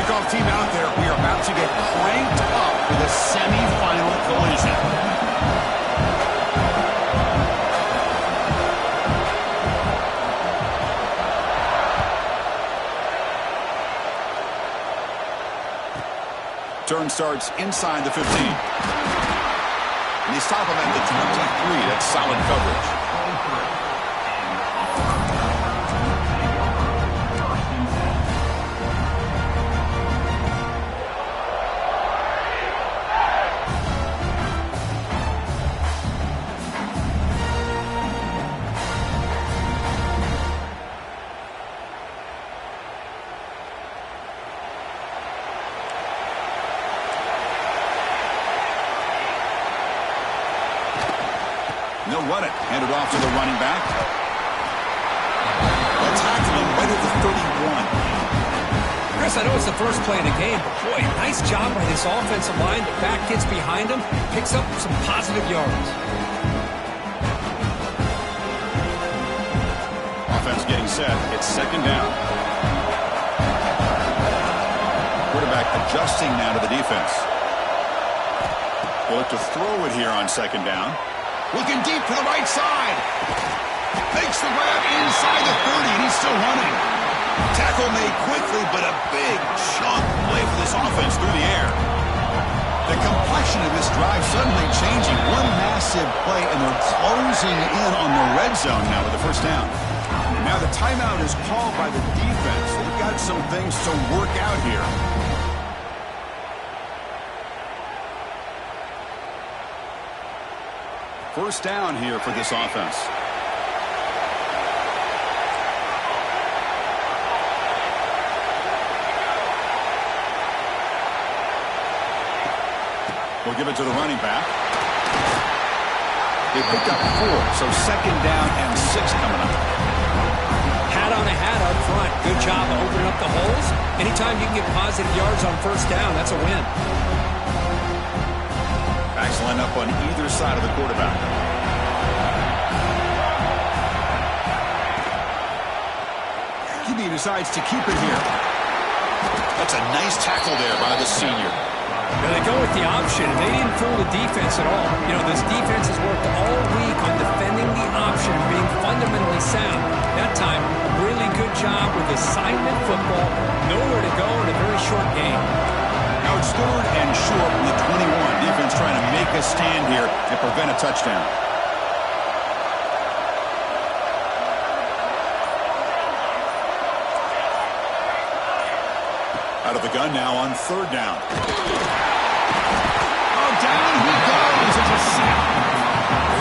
Kickoff team out there. We are about to get cranked up for the semifinal collision. Turn starts inside the 15. And they stop him at the 23. That's solid coverage. They'll run it. Hand it off to the running back. They'll tackle him right at the 31. Chris, I know it's the first play of the game, but boy, nice job by this offensive line. The back gets behind him, picks up some positive yards. Offense getting set. It's second down. Quarterback adjusting now to the defense. They'll look to throw it here on second down. Looking deep to the right side. Makes the grab inside the 30, and he's still running. Tackle made quickly, but a big chunk play for this offense through the air. The complexion of this drive suddenly changing. One massive play, and they're closing in on the red zone now with the first down. Now the timeout is called by the defense. They've got some things to work out here. First down here for this offense. We'll give it to the running back. They picked up 4, so second down and 6 coming up. Hat on a hat up front. Good job of opening up the holes. Anytime you can get positive yards on first down, that's a win. Backs line up on either side of the quarterback. He decides to keep it here. That's a nice tackle there by the senior. Now they go with the option. They didn't fool the defense at all. You know, this defense has worked all week on defending the option and being fundamentally sound. That time, really good job with assignment football. Nowhere to go in a very short game. Now it's third and short from the 21. Defense trying to make a stand here and prevent a touchdown. Out of the gun now on third down. Oh, down he goes. It's a sack.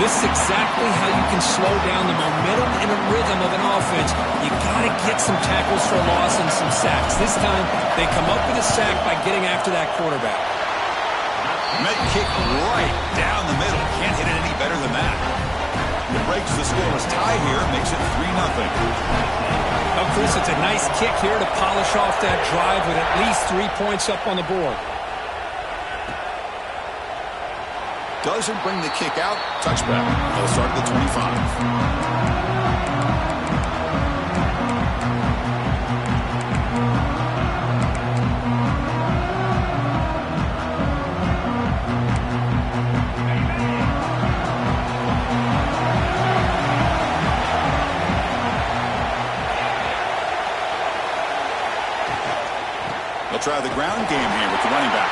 This is exactly how you can slow down the momentum and the rhythm of an offense. You got to get some tackles for loss and some sacks. This time, they come up with a sack by getting after that quarterback. Met kick right down the middle. Can't hit it any better than that. It breaks the scoreless tie here, makes it 3-0. Well, Chris, it's a nice kick here to polish off that drive with at least 3 points up on the board. Doesn't bring the kick out. Touchback. They'll start at the 25. They'll try the ground game here with the running back.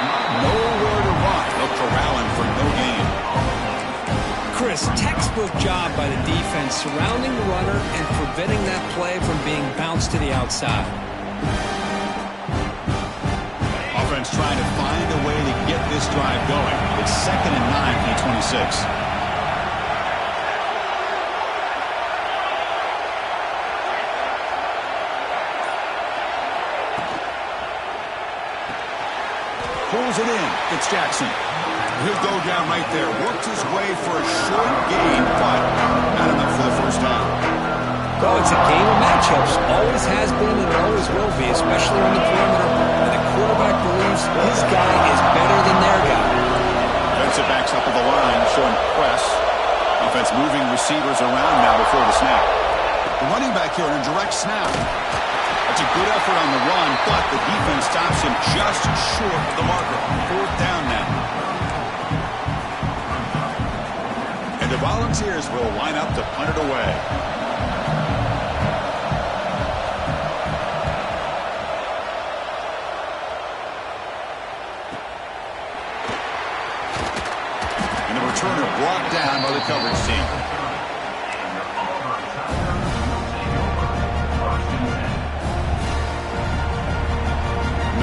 Nowhere to run. They'll corral him for no gain. Chris, textbook job by the defense surrounding the runner and preventing that play from being bounced to the outside. Offense trying to find a way to get this drive going. It's 2nd and 9 from the 26. Pulls it in. It's Jackson. He'll go down right there. Works his way for a short gain, but not enough for the first down. Well, it's a game of matchups. Always has been and always will be, especially on the perimeter. And the quarterback believes his guy is better than their guy. Defensive backs up at the line, showing press. Offense moving receivers around now before the snap. The running back here on a direct snap. That's a good effort on the run, but the defense stops him just short of the marker. 4th down now. And the Volunteers will line up to punt it away. And the returner brought down by the coverage team.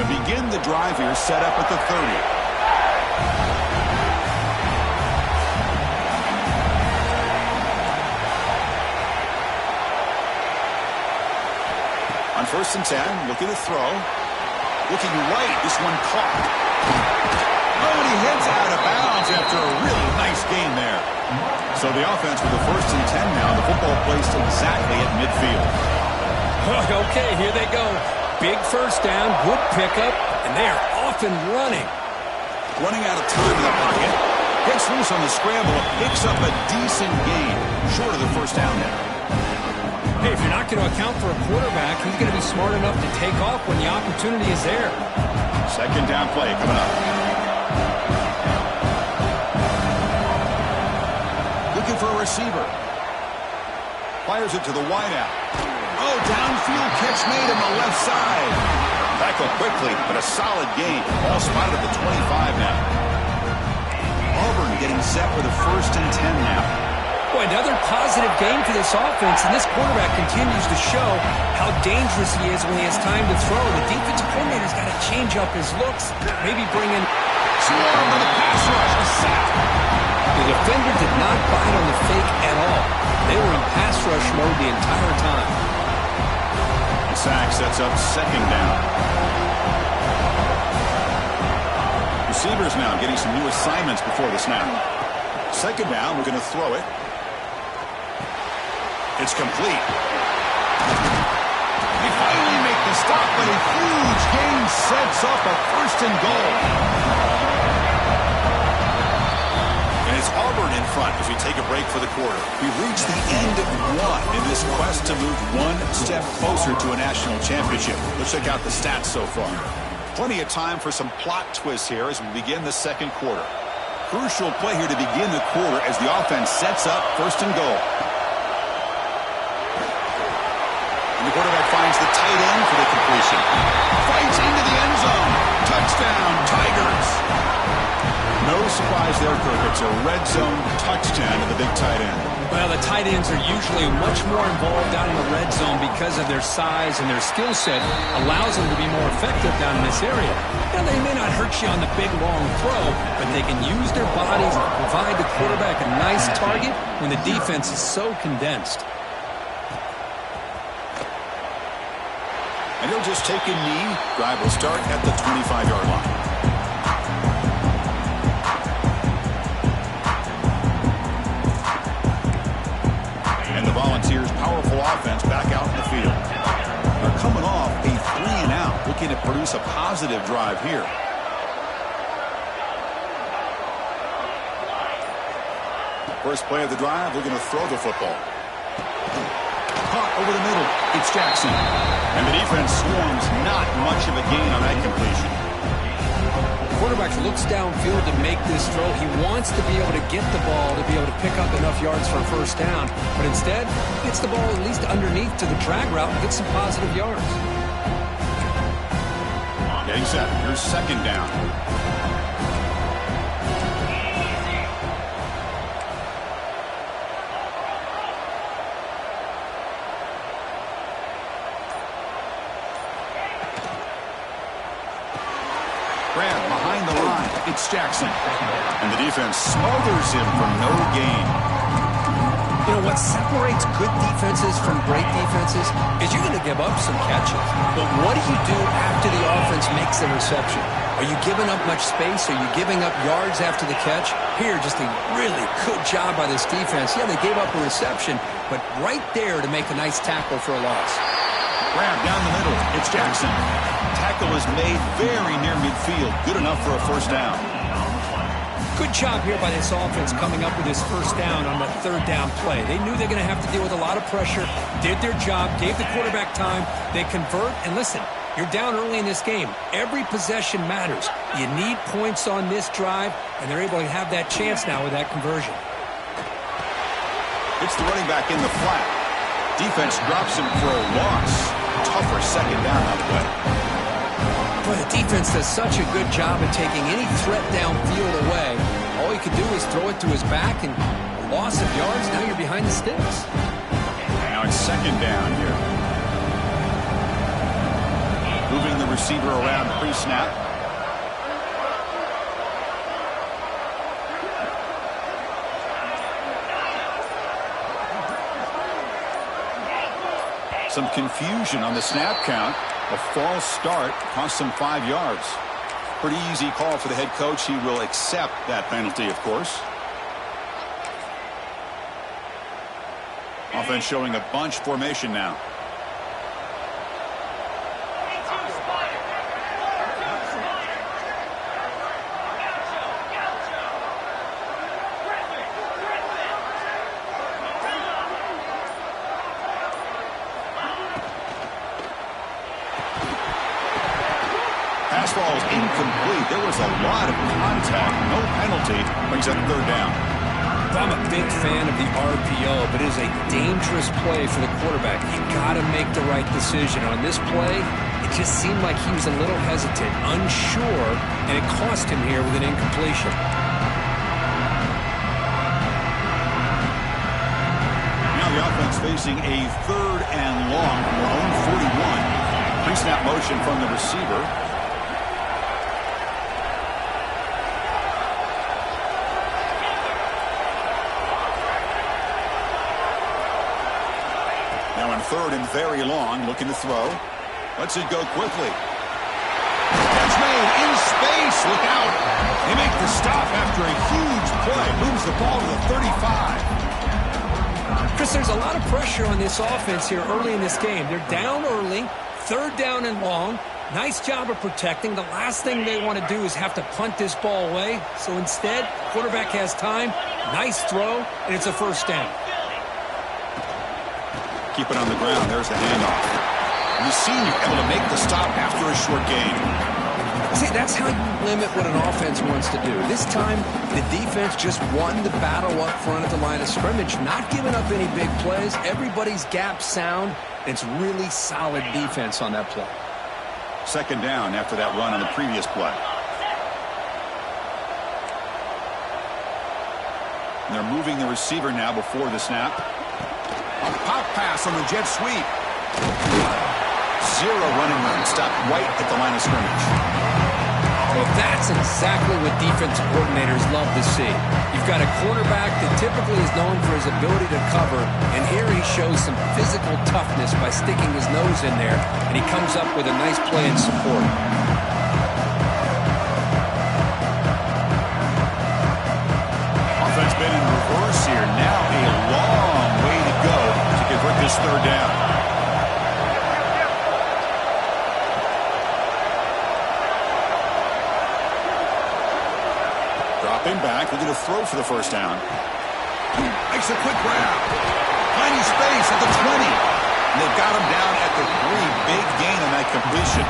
Begin the drive here, set up at the 30. On 1st and 10, looking to throw. Looking right, this one caught. Oh, and he heads out of bounds after a really nice gain there. So the offense with the 1st and 10 now, the football placed exactly at midfield. Okay, here they go. Big 1st down, good pickup, and they are off and running. Running out of time in the pocket. Gets loose on the scramble, picks up a decent gain. Short of the 1st down there. Hey, if you're not going to account for a quarterback, he's going to be smart enough to take off when the opportunity is there. 2nd down play coming up. Looking for a receiver. Fires it to the wideout. Oh, downfield catch made on the left side. Tackle quickly, but a solid gain. All spotted at the 25 now. Auburn getting set for the 1st and 10 now. Boy, another positive game for this offense, and this quarterback continues to show how dangerous he is when he has time to throw. The defensive coordinator's got to change up his looks, maybe bring in... Swarm with a pass rush, a sack. The defender did not bite on the fake at all. They were in pass rush mode the entire time. Sack sets up 2nd down. Receivers now getting some new assignments before the snap. 2nd down, we're going to throw it. It's complete. They finally make the stop, but a huge gain sets up a 1st and goal. And it's Auburn in front as we take a break for the quarter. We've reached the end of one in this quest to move one step closer to a national championship. Let's check out the stats so far. Plenty of time for some plot twists here as we begin the 2nd quarter. Crucial play here to begin the quarter as the offense sets up 1st and goal. And the quarterback finds the tight end for the completion. Fights into the end zone. Touchdown, Tigers. No surprise there, Kirk. It's a red zone touchdown to the big tight end. Well, the tight ends are usually much more involved down in the red zone because of their size and their skill set allows them to be more effective down in this area. Now, they may not hurt you on the big, long throw, but they can use their bodies to provide the quarterback a nice target when the defense is so condensed. And he'll just take a knee. Drive will start at the 25-yard line. Volunteers' powerful offense back out in the field. They're coming off a 3-and-out, looking to produce a positive drive here. First play of the drive, they're going to throw the football. Caught over the middle. It's Jackson. And the defense swarms not much of a gain on that completion. Quarterback looks downfield to make this throw. He wants to be able to get the ball to be able to pick up enough yards for a 1st down, but instead gets the ball at least underneath to the drag route and gets some positive yards. Getting set. Here's 2nd down. Grab behind the line. It's Jackson. And the defense smothers him for no gain. You know, what separates good defenses from great defenses is you're going to give up some catches. But what do you do after the offense makes the reception? Are you giving up much space? Are you giving up yards after the catch? Here, just a really good job by this defense. Yeah, they gave up a reception, but right there to make a nice tackle for a loss. Grab down the middle. It's Jackson. Tackle is made very near midfield. Good enough for a 1st down. Good job here by this offense coming up with this first down on that third down play. They knew they're going to have to deal with a lot of pressure, did their job, gave the quarterback time. They convert, and listen, you're down early in this game. Every possession matters. You need points on this drive, and they're able to have that chance now with that conversion. It's the running back in the flat. Defense drops him for a loss. Tougher second down on the way. Boy, the defense does such a good job of taking any threat downfield away. All you can do is throw it to his back, and a loss of yards, now you're behind the sticks. Now it's second down here. Moving the receiver around pre-snap. Some confusion on the snap count. A false start cost him 5 yards. Pretty easy call for the head coach. He will accept that penalty, of course. Offense showing a bunch formation now. Pass ball is incomplete. There was a lot of contact. No penalty. Brings up third down. I'm a big fan of the RPO, but it is a dangerous play for the quarterback. You got to make the right decision. On this play, it just seemed like he was a little hesitant, unsure, and it cost him here with an incompletion. Now the offense facing a third and long from their own 41. Pre-snap motion from the receiver. Now in third and very long, looking to throw. Lets it go quickly. Catch made in space. Look out. They make the stop after a huge play. Moves the ball to the 35. Chris, there's a lot of pressure on this offense here early in this game. They're down early, third down and long. Nice job of protecting. The last thing they want to do is have to punt this ball away. So instead, quarterback has time. Nice throw, and it's a first down. Keep it on the ground. There's the handoff. And the senior able to make the stop after a short gain. See, that's how you limit what an offense wants to do. This time, the defense just won the battle up front at the line of scrimmage, not giving up any big plays. Everybody's gap sound. It's really solid defense on that play. Second down after that run on the previous play. And they're moving the receiver now before the snap. A pop pass on the jet sweep. Zero running room. Stopped right at the line of scrimmage. Well, that's exactly what defensive coordinators love to see. You've got a quarterback that typically is known for his ability to cover, and here he shows some physical toughness by sticking his nose in there, and he comes up with a nice play in support. Offense been in reverse here. Now a long way to go to convert this third down. Dropping back, looking to throw for the first down. Makes a quick grab. Finding space at the 20. And they've got him down at the 3. Big gain on that completion.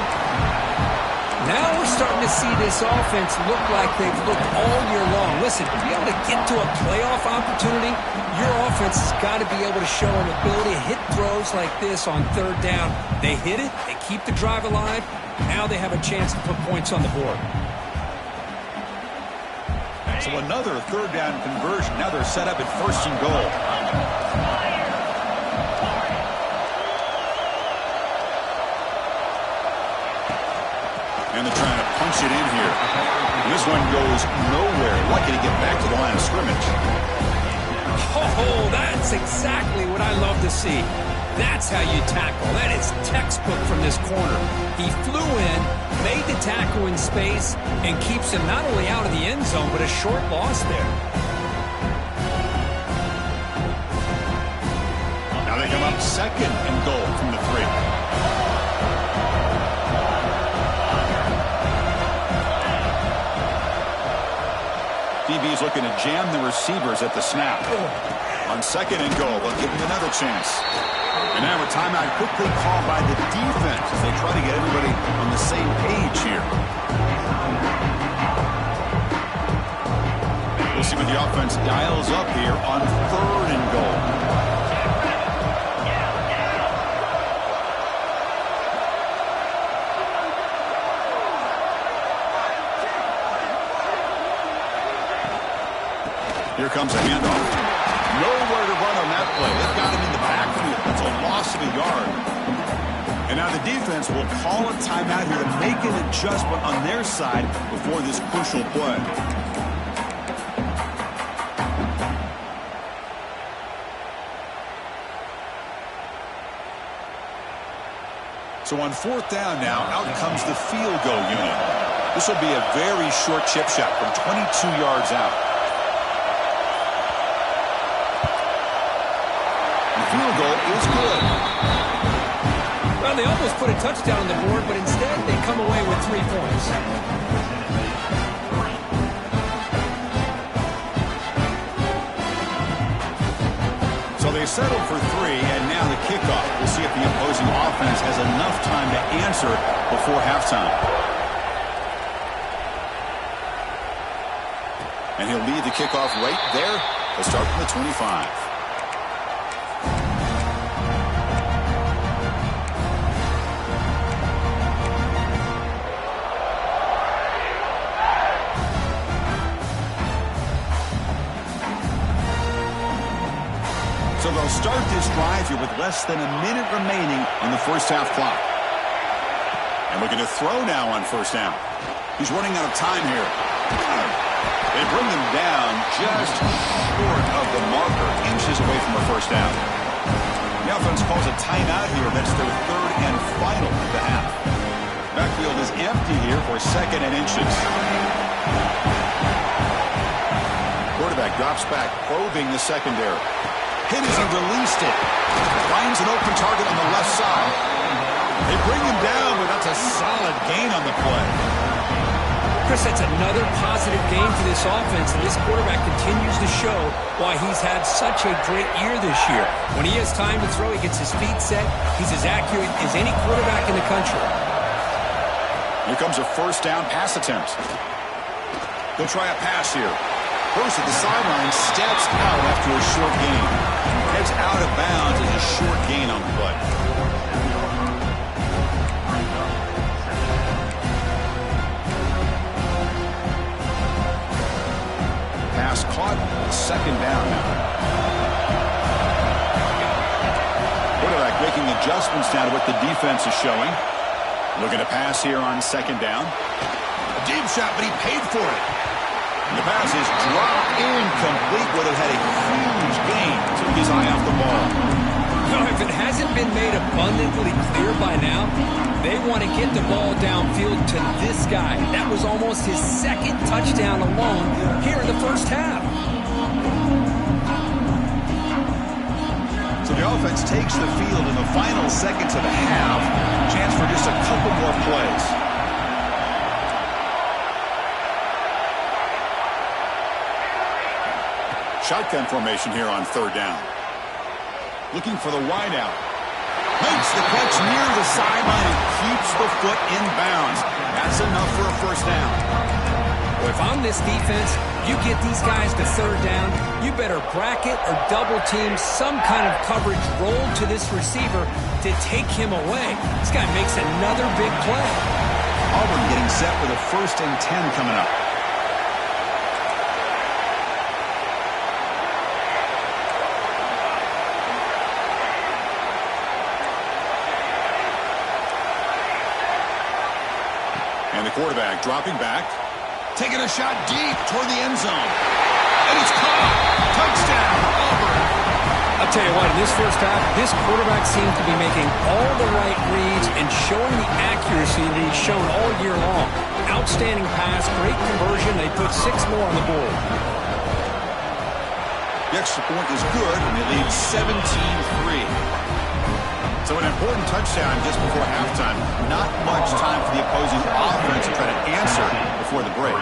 Now we're starting to see this offense look like they've looked all year long. Listen, to be able to get to a playoff opportunity, your offense has got to be able to show an ability to hit throws like this on third down. They hit it, they keep the drive alive. Now they have a chance to put points on the board. So another third down conversion. Now they're set up at first and goal. And they're trying to punch it in here. And this one goes nowhere. Lucky to get back to the line of scrimmage. Oh, that's exactly what I love to see. That's how you tackle. That is textbook from this corner. He flew in, made the tackle in space, and keeps him not only out of the end zone, but a short loss there. Now they come up second and goal from the 3. DB's looking to jam the receivers at the snap. On second and goal, they'll give him another chance. And now a timeout quickly called by the defense as they try to get everybody on the same page here. We'll see what the offense dials up here on third and goal. Here comes a handoff. Nowhere to run on that play. They've got him in the backfield. That's a loss of a yard. And now the defense will call a timeout here to make an adjustment on their side before this crucial play. So on fourth down now, out comes the field goal unit. This will be a very short chip shot from 22 yards out. Field goal is good. Well, they almost put a touchdown on the board, but instead they come away with 3 points. So they settled for 3, and now the kickoff. We'll see if the opposing offense has enough time to answer before halftime. And he'll lead the kickoff right there. They'll start from the 25. So they'll start this drive here with less than a minute remaining on the first half clock. And we're going to throw now on first down. He's running out of time here. They bring him down just short of the marker, inches away from a first down. The offense calls a timeout here. That's their third and final of the half. Backfield is empty here for second and inches. Quarterback drops back, probing the secondary. Hit as he released it. Finds an open target on the left side. They bring him down, but that's a solid gain on the play. Chris, that's another positive gain for this offense, and this quarterback continues to show why he's had such a great year this year. When he has time to throw, he gets his feet set. He's as accurate as any quarterback in the country. Here comes a first down pass attempt. They'll try a pass here. First at the sideline, steps out after a short gain. Heads out of bounds as a short gain on the play. Pass caught, second down now. Quarterback making adjustments now to what the defense is showing. Looking to pass here on second down. A deep shot, but he paid for it. The pass is dropped incomplete. Would have had a huge gain. Took his eye off the ball. No, if it hasn't been made abundantly clear by now, they want to get the ball downfield to this guy. That was almost his second touchdown alone here in the first half. So the offense takes the field in the final seconds of the half. Chance for just a couple more plays. Shotgun formation here on third down. Looking for the wideout. Makes the catch near the sideline and keeps the foot in bounds. That's enough for a first down. Well, if I'm this defense, you get these guys to third down, you better bracket or double team some kind of coverage roll to this receiver to take him away. This guy makes another big play. Auburn getting set with a 1st and 10 coming up. And the quarterback dropping back, taking a shot deep toward the end zone. And it's caught. Touchdown, Auburn. I'll tell you what, in this first half, this quarterback seemed to be making all the right reads and showing the accuracy that he's shown all year long. Outstanding pass, great conversion. They put 6 more on the board. The extra point is good, and they lead 17-3. So an important touchdown just before halftime. Not much time for the opposing offense to try to answer before the break.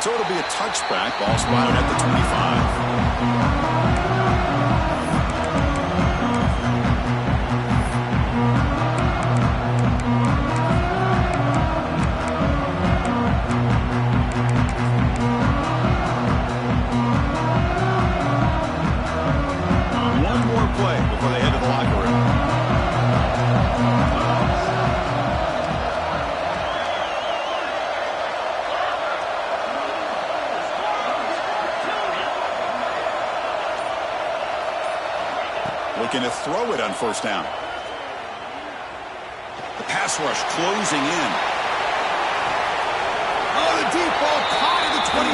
So it'll be a touchback. Ball spotted at the 25. Looking to throw it on first down. The pass rush closing in. Oh, the deep ball caught at the 25.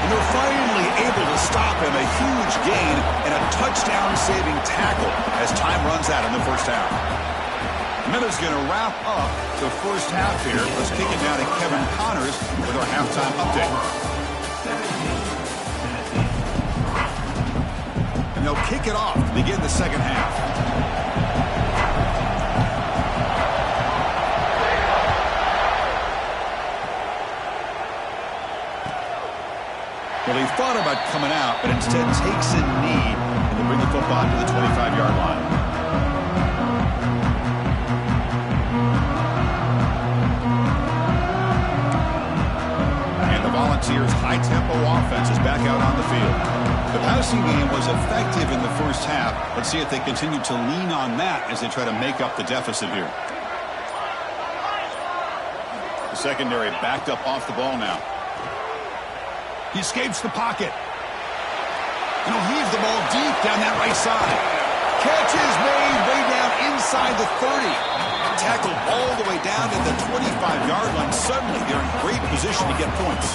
And they're finally able to stop him. A huge gain and a touchdown-saving tackle as time runs out in the first half. Minutes going to wrap up the first half here. Let's kick it down to Kevin Connors with our halftime update. And they'll kick it off to begin the second half. Well, he thought about coming out, but instead takes a knee and they bring the football to the 25-yard line. And the Volunteers' high-tempo offense is back out on the field. The passing game was effective in the first half. Let's see if they continue to lean on that as they try to make up the deficit here. The secondary backed up off the ball now. He escapes the pocket. And he'll heave the ball deep down that right side. Catch is made way down inside the 30. Tackled all the way down to the 25-yard line. Suddenly, they're in great position to get points.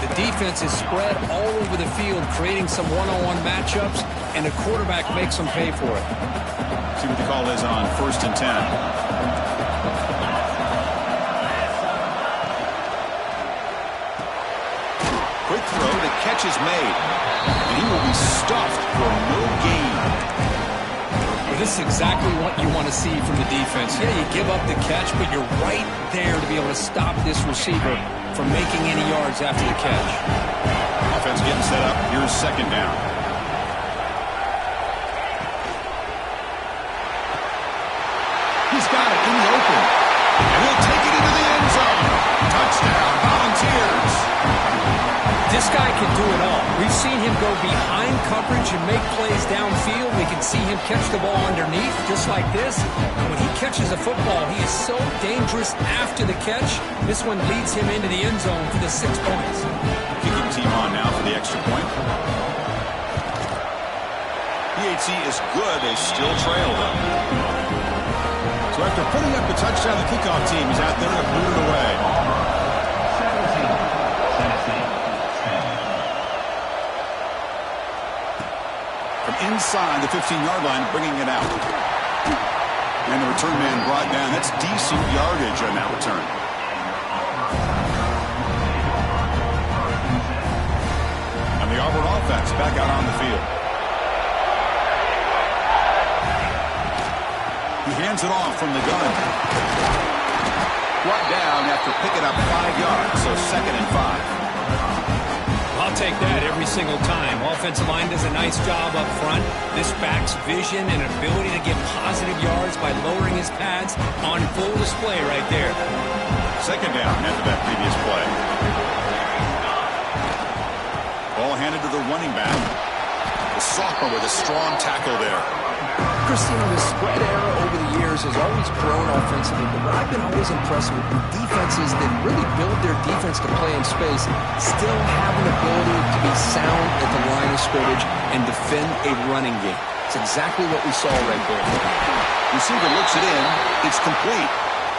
The defense is spread all over the field, creating some one-on-one matchups, and the quarterback makes them pay for it. See what the call is on 1st and 10. Quick throw, the catch is made. And he will be stuffed for no gain. Well, this is exactly what you want to see from the defense. Yeah, you give up the catch, but you're right there to be able to stop this receiver from making any yards after the catch. Offense getting set up. Here's second down. He's got it in the open. And he'll take it into the end zone. Touchdown, Volunteers. This guy can do it all. We've seen him go behind coverage and make plays downfield. We can see him catch the ball underneath, just like this. And when he catches a football, he is so dangerous after the catch. This one leads him into the end zone for the 6 points. Kicking team on now for the extra point. PHC is good. They still trail, though. So after putting up the touchdown, the kickoff team is out there to boot it away. Inside the 15-yard line, bringing it out. And the return man brought down. That's decent yardage on that return. And the Auburn offense back out on the field. He hands it off from the gun. Brought down after picking up 5 yards, so 2nd and 5. I'll take that every single time. Offensive line does a nice job up front. This back's vision and ability to get positive yards by lowering his pads on full display right there. Second down after that previous play. Ball handed to the running back. The sophomore with a strong tackle there. Christine, the spread era over the years has always grown offensively, but what I've been always impressed with defenses that really build their defense to play in space still have an ability to be sound at the line of scrimmage and defend a running game. It's exactly what we saw right there. Receiver looks it in. It's complete.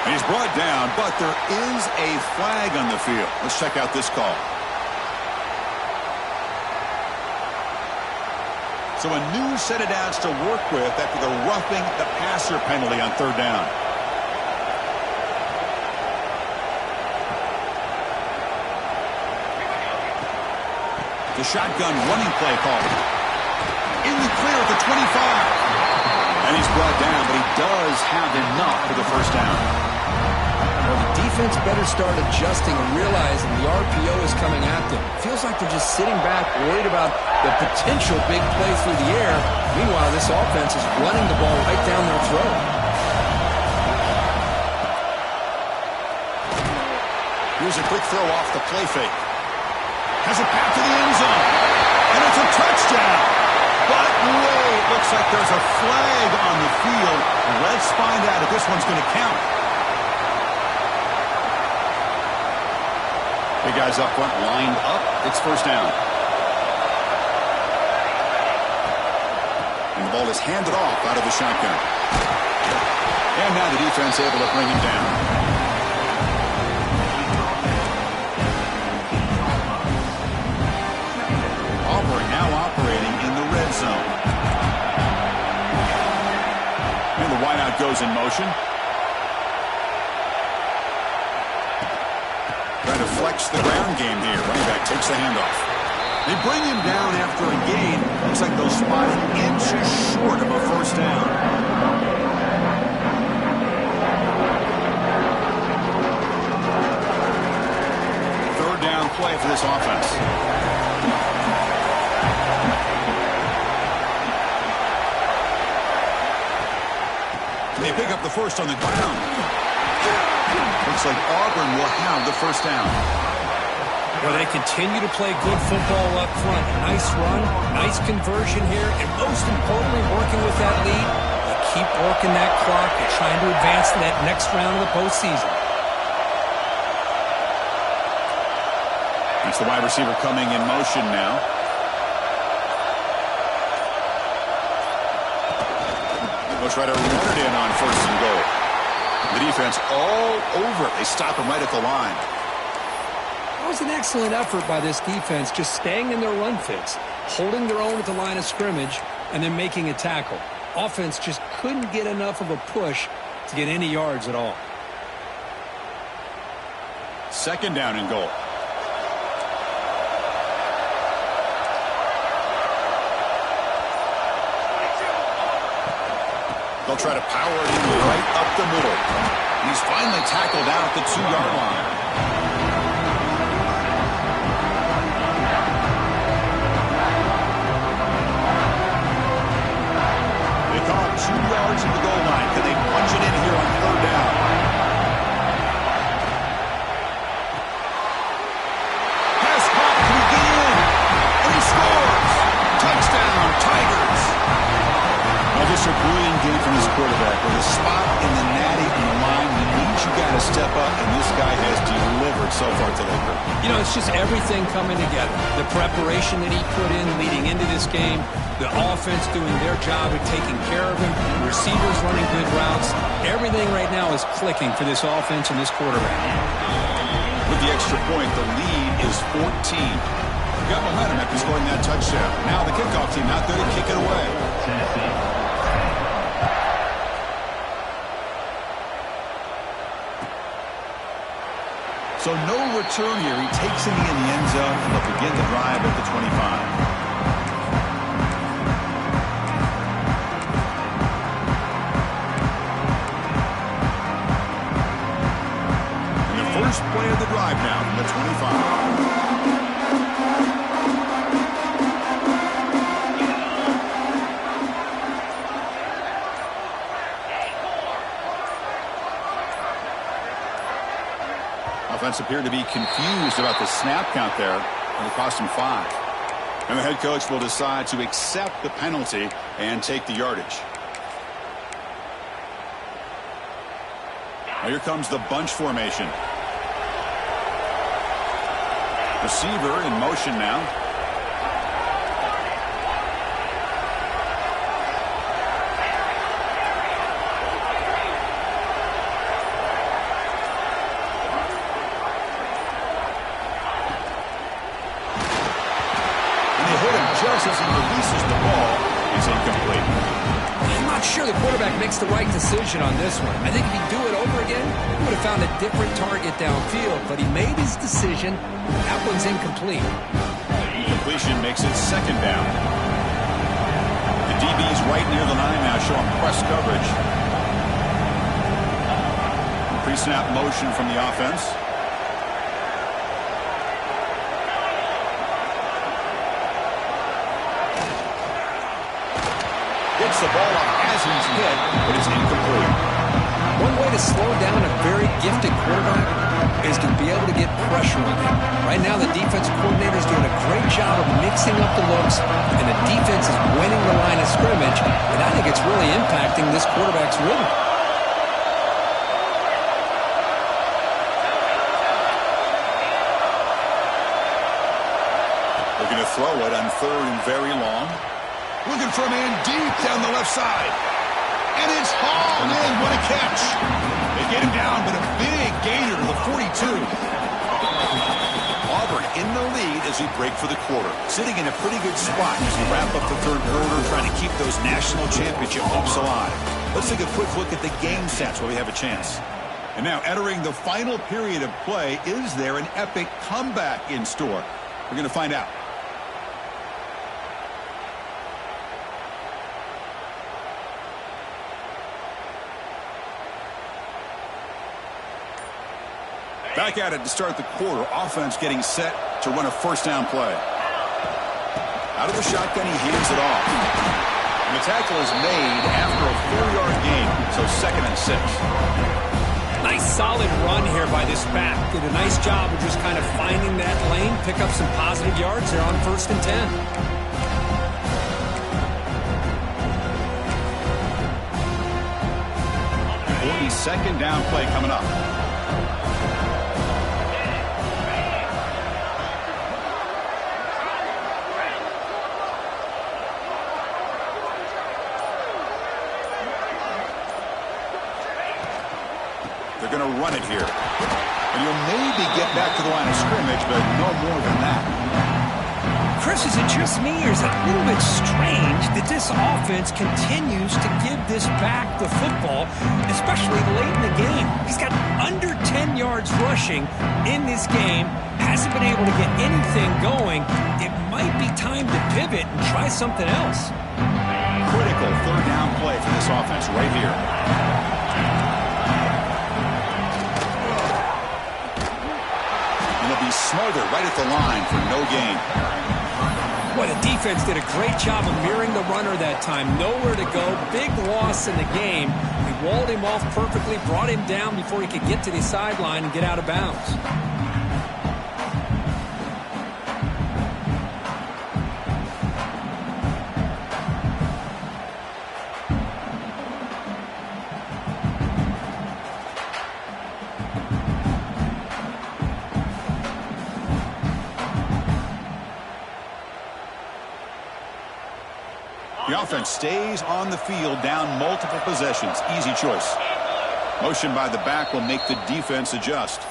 And he's brought down, but there is a flag on the field. Let's check out this call. So a new set of downs to work with after the roughing the passer penalty on 3rd down. The shotgun running play call. In the clear at the 25. And he's brought down, but he does have enough for the first down. Well, the defense better start adjusting and realizing the RPO is coming at them. Feels like they're just sitting back, worried about the potential big play through the air. Meanwhile, this offense is running the ball right down their throat. Here's a quick throw off the play fake. Has it back to the end zone. And it's a touchdown. But wait, looks like there's a flag on the field. Let's find out if this one's going to count. Big guys up front lined up. It's first down. And the ball is handed off out of the shotgun. And now the defense able to bring him down. Auburn now operating in the red zone. And the wideout goes in motion. Trying to flex the ground game here. Running back takes the handoff. They bring him down after a gain. Looks like they'll spot it inches short of a first down. Third down play for this offense. They pick up the first on the ground. Looks like Auburn will have the first down. Well, they continue to play good football up front. Nice run, nice conversion here, and most importantly, working with that lead, they keep working that clock and trying to advance to that next round of the postseason. That's the wide receiver coming in motion now. They'll try to run it in on first and goal. The defense all over it. They stop him right at the line. That was an excellent effort by this defense, just staying in their run fits, holding their own at the line of scrimmage, and then making a tackle. Offense just couldn't get enough of a push to get any yards at all. Second down and goal. They'll try to power it in right up the middle. He's finally tackled out at the 2-yard line. They call it 2 yards from the goal line. Can they punch it in here on third down? Pass caught to the end. And he scores. Touchdown, Tigers. Well, just a brilliant game from his quarterback. With a spot in the natty on the line, he needs you got to step up, and this guy has delivered so far today. You know, it's just everything coming together. The preparation that he put in leading into this game, the offense doing their job of taking care of him, receivers running good routes. Everything right now is clicking for this offense and this quarterback. With the extra point, the lead is 14. Got momentum after scoring that touchdown. Now the kickoff team out there to kick it away. So no return here. He takes it in the end zone, and they'll begin the drive at the 25. And the first play of the drive now from the 25. Offense appeared to be confused about the snap count there, and it cost him 5. And the head coach will decide to accept the penalty and take the yardage. Now here comes the bunch formation. Receiver in motion now. Just as he releases the ball, it's incomplete. I'm not sure the quarterback makes the right decision on this one. I think if he'd do it over again, he would have found a different target downfield, but he made his decision. That one's incomplete. Completion makes it second down. The DB's right near the line now, showing press coverage. Pre-snap motion from the offense. Gets the ball up as he's hit, but it's incomplete. One way to slow down a very gifted quarterback is to be able to get pressure on him. Right now, the defense coordinator is doing a great job of mixing up the looks, and the defense is winning the line of scrimmage, and I think it's really impacting this quarterback's rhythm. Looking to throw it on 3rd and very long. Looking for a man deep down the left side. And it's hauled in. What a catch. They get him down, but a big gainer to the 42. Auburn in the lead as we break for the quarter. Sitting in a pretty good spot as we wrap up the 3rd quarter, trying to keep those national championship hopes alive. Let's take a quick look at the game stats while we have a chance. And now entering the final period of play, is there an epic comeback in store? We're going to find out. Back at it to start the quarter. Offense getting set to run a 1st down play. Out of the shotgun, he hands it off. And the tackle is made after a 4-yard gain, so 2nd and 6. Nice solid run here by this back. Did a nice job of just kind of finding that lane, pick up some positive yards there on 1st and 10. Second down play coming up. They're going to run it here. And you'll maybe get back to the line of scrimmage, but no more than that. Chris, is it just me, or is it a little bit strange that this offense continues to give this back the football, especially late in the game? He's got under 10 yards rushing in this game, hasn't been able to get anything going. It might be time to pivot and try something else. Critical 3rd down play for this offense right here. And they'll be smothered right at the line for no gain. Boy, the defense did a great job of mirroring the runner that time. Nowhere to go. Big loss in the game. They walled him off perfectly, brought him down before he could get to the sideline and get out of bounds. The offense stays on the field, down multiple possessions. Easy choice. Motion by the back will make the defense adjust.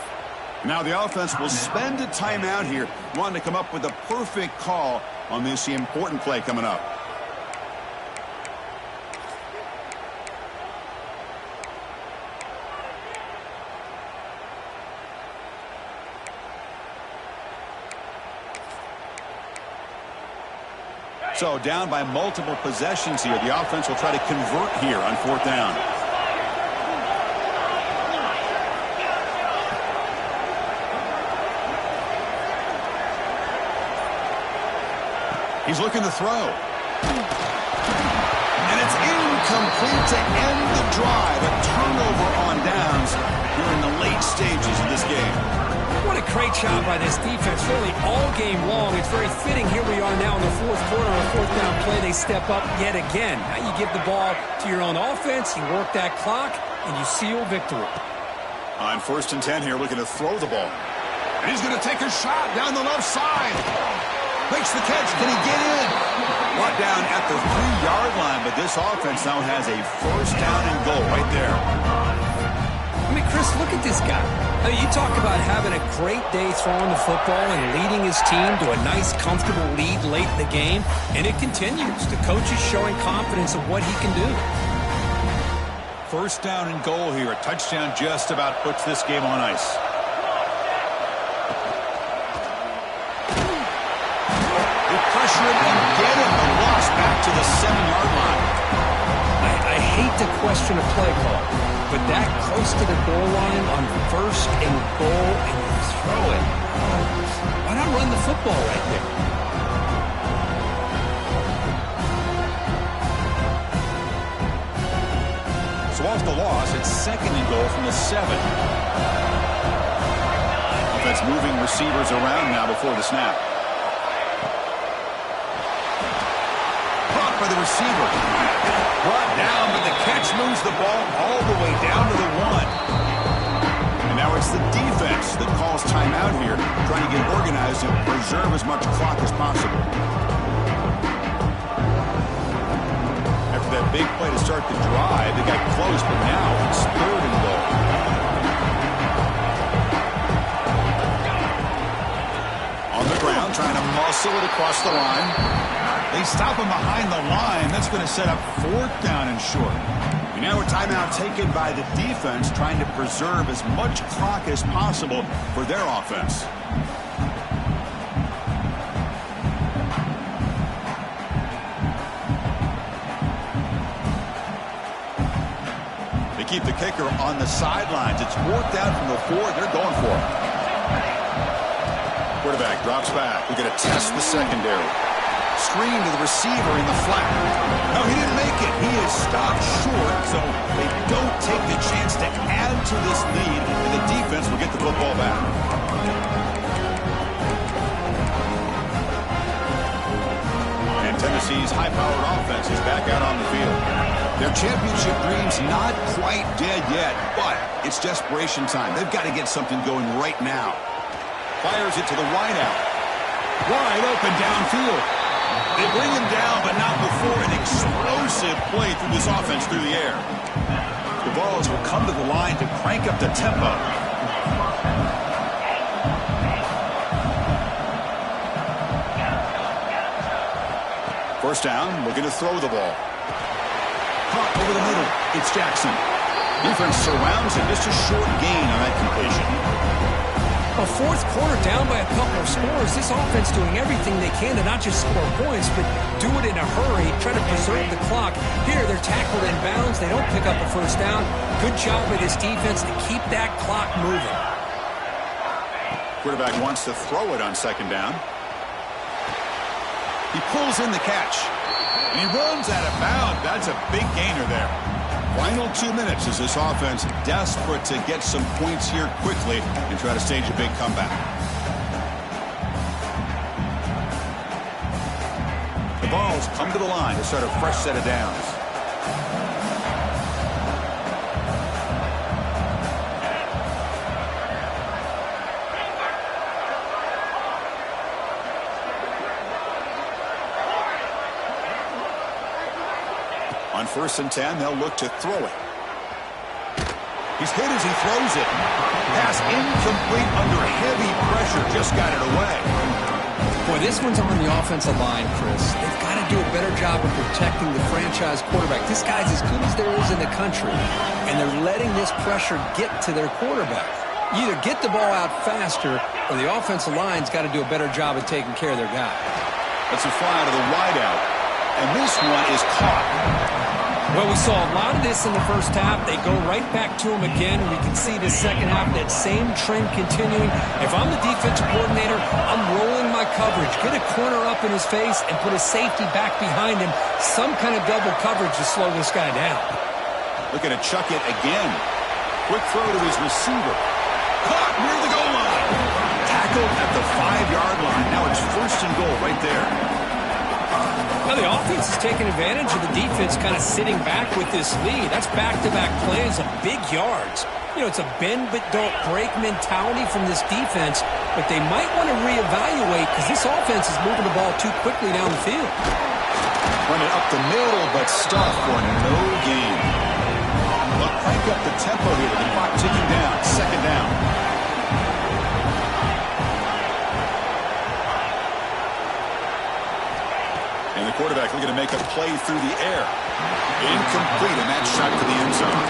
Now the offense will spend a timeout here, wanting to come up with a perfect call on this important play coming up. So down by multiple possessions here. The offense will try to convert here on 4th down. He's looking to throw. And it's incomplete to end the drive. A turnover on downs here in the late stages of this game. What a great job by this defense, really all game long. It's very fitting. Here we are now in the 4th quarter, a 4th down play. They step up yet again. Now you give the ball to your own offense, you work that clock, and you seal victory. On 1st and 10 here, looking to throw the ball. And he's going to take a shot down the left side. Makes the catch. Can he get in? Brought down at the 3-yard line, but this offense now has a 1st down and goal right there. I mean, Chris, look at this guy. I mean, you talk about having a great day throwing the football and leading his team to a nice, comfortable lead late in the game, and it continues. The coach is showing confidence of what he can do. 1st down and goal here. A touchdown just about puts this game on ice. They pressure him and get him. The loss back to the 7-yard line. I hate to question a play call, but that close to the goal line on 1st and goal, and you throw it. Why not run the football right there? So off the loss, it's 2nd and goal from the 7. Offense moving receivers around now before the snap. Caught by the receiver. Brought down, but the catch moves the ball all the way down to the 1. And now it's the defense that calls timeout here, trying to get organized and preserve as much clock as possible. After that big play to start the drive, they got close, but now it's 3rd and goal. On the ground, trying to muscle it across the line. They stop him behind the line. That's going to set up 4th down and short. And now a timeout taken by the defense, trying to preserve as much clock as possible for their offense. They keep the kicker on the sidelines. It's 4th down from the 4. They're going for it. Quarterback drops back. We're going to test the secondary. Screen to the receiver in the flat. No, he didn't make it. He is stopped short, so they don't take the chance to add to this lead, and the defense will get the football back. And Tennessee's high-powered offense is back out on the field. Their championship dream's not quite dead yet, but it's desperation time. They've got to get something going right now. Fires it to the wideout. Wide open downfield. They bring him down, but not before an explosive play through this offense through the air. The Vols will come to the line to crank up the tempo. First down, looking to throw the ball. Caught over the middle. It's Jackson. Defense surrounds him. Just a short gain on that completion. A 4th quarter down by a couple of scores. This offense doing everything they can to not just score points, but do it in a hurry, try to preserve the clock. Here, they're tackled in bounds. They don't pick up a 1st down. Good job by this defense to keep that clock moving. Quarterback wants to throw it on 2nd down. He pulls in the catch. And he runs out of bounds. That's a big gainer there. Final 2 minutes as this offense desperate to get some points here quickly and try to stage a big comeback. The Vols come to the line to start a fresh set of downs. On 1st and 10, they'll look to throw it. He's hit as he throws it. Pass incomplete under heavy pressure. Just got it away. Boy, this one's on the offensive line, Chris. They've got to do a better job of protecting the franchise quarterback. This guy's as good as there is in the country, and they're letting this pressure get to their quarterback. You either get the ball out faster, or the offensive line's got to do a better job of taking care of their guy. That's a fly to the wideout, and this one is caught. Well, we saw a lot of this in the 1st half. They go right back to him again, and we can see the 2nd half, that same trend continuing. If I'm the defensive coordinator, I'm rolling my coverage. Get a corner up in his face and put a safety back behind him. Some kind of double coverage to slow this guy down. Looking to chuck it again. Quick throw to his receiver. Caught near the goal line. Tackled at the 5-yard line. Now it's 1st and goal right there. Now the offense is taking advantage of the defense kind of sitting back with this lead. That's back-to-back plays of big yards. You know, it's a bend but don't break mentality from this defense, but they might want to reevaluate because this offense is moving the ball too quickly down the field. Run it up the middle, but stuff for no gain. They'll crank up the tempo here with the clock ticking down. 2nd down. And the quarterback looking to make a play through the air. Incomplete, and that shot to the end zone.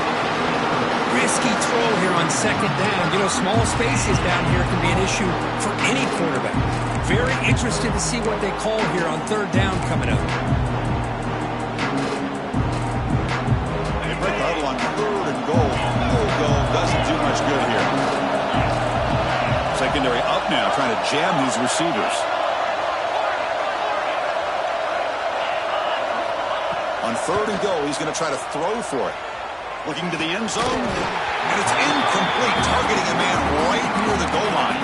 Risky throw here on 2nd down. You know, small spaces down here can be an issue for any quarterback. Very interested to see what they call here on 3rd down coming up. They break the huddle on 3rd and goal. looks good here. Secondary up now, trying to jam these receivers. On 3rd and goal, he's going to try to throw for it. Looking to the end zone, and it's incomplete, targeting a man right near the goal line.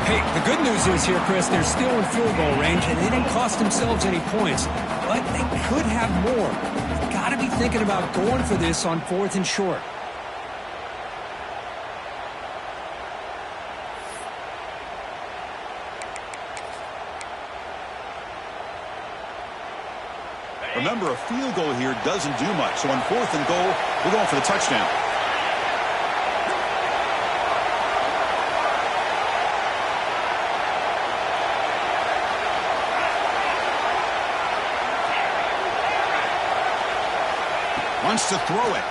Hey, the good news is here, Chris, they're still in field goal range, and they didn't cost themselves any points. But they could have more. You've got to be thinking about going for this on 4th and short. Remember, a field goal here doesn't do much. So on 4th and goal, we're going for the touchdown. Wants to throw it.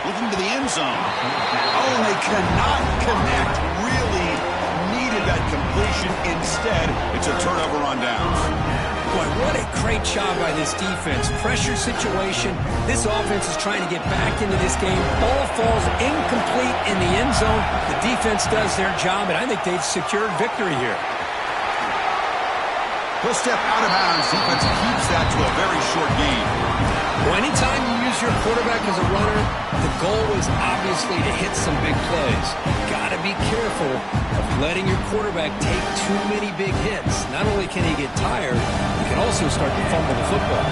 Looking to the end zone. Oh, and they cannot connect. Really needed that completion. Instead, it's a turnover on downs. Boy, what a great job by this defense. Pressure situation. This offense is trying to get back into this game. Ball falls incomplete in the end zone. The defense does their job, and I think they've secured victory here. He'll step out of bounds. Defense keeps that to a very short gain. Well, anytime you use your quarterback as a runner, the goal is obviously to hit some big plays. You've got to be careful of letting your quarterback take too many big hits. Not only can he get tired, he can also start to fumble the football.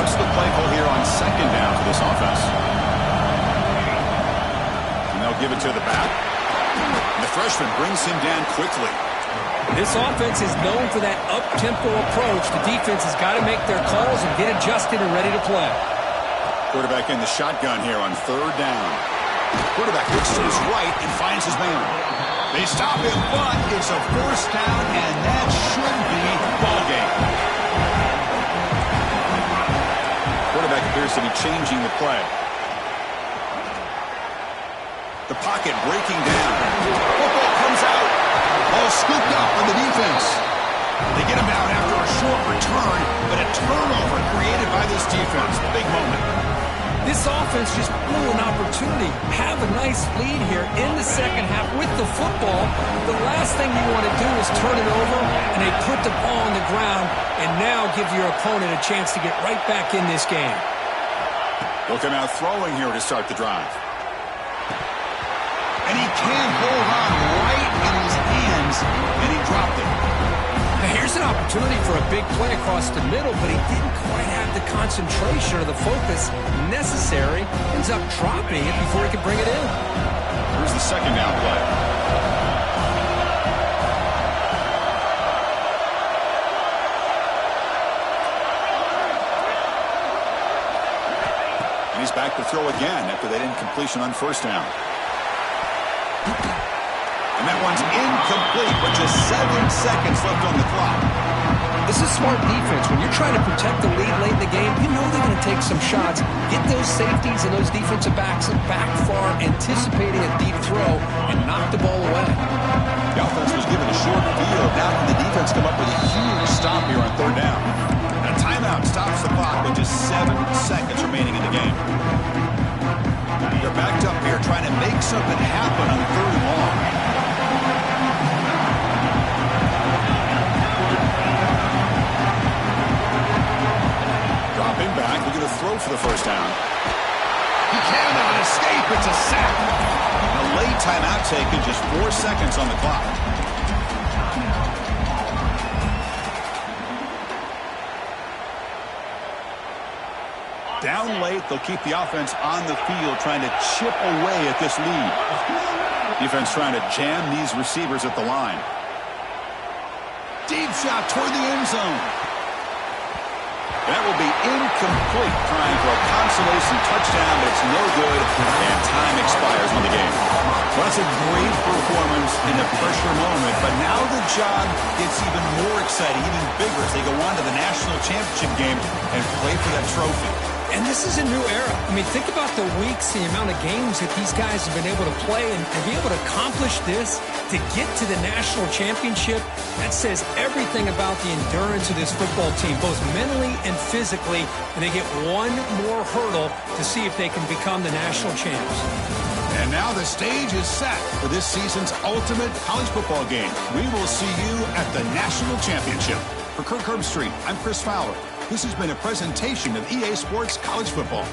What's the play call here on 2nd down for this offense? And they'll give it to the back. And the freshman brings him down quickly. This offense is known for that up-tempo approach. The defense has got to make their calls and get adjusted and ready to play. Quarterback in the shotgun here on 3rd down. Quarterback looks to his right and finds his man. They stop him, but it's a 4th down, and that should be ball game. Quarterback appears to be changing the play. The pocket breaking down. Football comes out. Ball scooped up on the defense. They get him down after a short return, but a turnover created by this defense. Big moment. This offense just blew an opportunity. Have a nice lead here in the second half with the football. The last thing you want to do is turn it over, and they put the ball on the ground and now give your opponent a chance to get right back in this game. They'll come out throwing here to start the drive. And he can't hold on right in his hands, and he dropped it. Now here's an opportunity for a big play across the middle, but he didn't quite have the concentration or the focus necessary. Ends up dropping it before he could bring it in. Here's the 2nd down play. And he's back to throw again after that incompletion on 1st down. And that one's incomplete with just 7 seconds left on the clock. This is smart defense. When you're trying to protect the lead late in the game, you know they're going to take some shots. Get those safeties and those defensive backs back far, anticipating a deep throw, and knock the ball away. The offense was given a short field. Now can the defense come up with a huge stop here on 3rd down? And a timeout stops the clock with just 7 seconds remaining in the game. They're backed up here trying to make something happen on 3rd and long. Dropping back, we're going to throw for the 1st down. He cannot escape, it's a sack. A late timeout taken, just 4 seconds on the clock. Down late, they'll keep the offense on the field trying to chip away at this lead. Defense trying to jam these receivers at the line. Deep shot toward the end zone. That will be incomplete, trying for a consolation touchdown, but it's no good, and time expires on the game. Well, that's a great performance in a pressure moment, but now the job gets even more exciting, even bigger as they go on to the national championship game and play for that trophy. And this is a new era. I mean, think about the weeks, the amount of games that these guys have been able to play and be able to accomplish this, to get to the national championship. That says everything about the endurance of this football team, both mentally and physically. And they get one more hurdle to see if they can become the national champs. And now the stage is set for this season's ultimate college football game. We will see you at the National Championship. For Kirk Herbstreit, I'm Chris Fowler. This has been a presentation of EA Sports College Football.